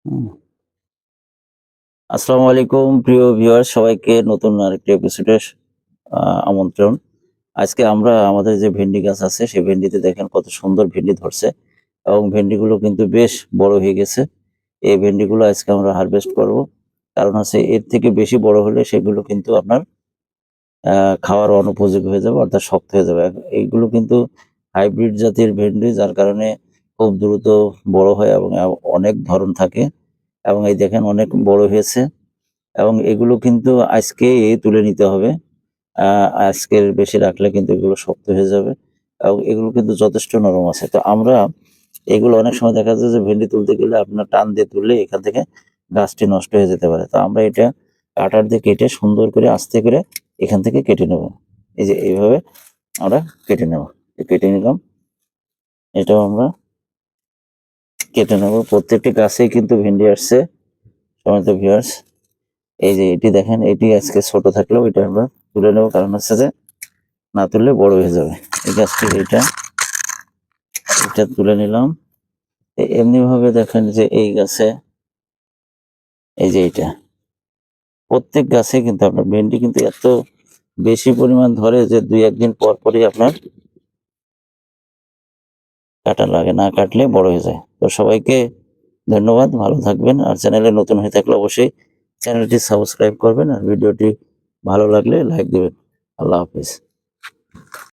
হুম। আসসালামু আলাইকুম প্রিয় ভিউয়ার্স, সবাইকে নতুন আরেকটি এপিসোডে আমন্ত্রণ। আজকে আমরা আমাদের যে ভেন্ডি গাছ আছে সেই ভেন্ডিতে দেখেন কত সুন্দর ভেন্ডি ধরছে এবং ভেন্ডিগুলো কিন্তু বেশ বড় হয়ে গেছে। এই ভেন্ডিগুলো আজকে আমরা হারভেস্ট করব। কারণ হচ্ছে এর থেকে বেশি বড় হলে সেগুলো কিন্তু আপনার খাওয়ার অনুপযোগী হয়ে যাবে, অর্থাৎ শক্ত হয়ে যাবে। এইগুলো কিন্তু হাইব্রিড জাতের ভেন্ডি, যার কারণে খুব দ্রুত বড় হয় এবং অনেক ধরন থাকে এবং এই দেখেন অনেক বড় হয়েছে। এবং এগুলো কিন্তু আজকেই তুলে নিতে হবে। আজকের বেশি রাখলে কিন্তু এগুলো শক্ত হয়ে যাবে এবং এগুলো কিন্তু যথেষ্ট নরম আছে। তো আমরা এগুলো অনেক সময় দেখা যায় যে ভেন্ডি তুলতে গেলে আপনার টান দিয়ে তুললে এখান থেকে গাছটি নষ্ট হয়ে যেতে পারে। তো আমরা এটা কাটার দিয়ে কেটে সুন্দর করে আস্তে করে এখান থেকে কেটে নেব। এই যে এইভাবে আমরা কেটে নেব। কেটে নিলাম। এটাও আমরা কেটে নেব। প্রত্যেকটি গাছেই কিন্তু ভেন্ডি আসছে। সম্মানিত ভিউয়ার্স, এই যে এটি দেখেন, এটি আজকে ছোট থাকলেও এটা আমরা তুলে নেব, কারণ হচ্ছে যে না তুললে বড় হয়ে যাবে। এই গাছ থেকে এটা এটা তুলে নিলাম। এমনি ভাবে দেখেন যে এই গাছে, এই যে এটা প্রত্যেক গাছে কিন্তু আপনার ভেন্ডি কিন্তু এত বেশি পরিমাণ ধরে যে দুই একদিন পর পরই আপনার কাটা লাগে, না কাটলে বড় হয়ে যায়। তো সবাইকে ধন্যবাদ, ভালো থাকবেন। আর চ্যানেলে নতুন হয়ে থাকলে অবশ্যই চ্যানেলটি সাবস্ক্রাইব করবেন আর ভিডিওটি ভালো লাগলে লাইক দেবেন। আল্লাহ হাফেজ।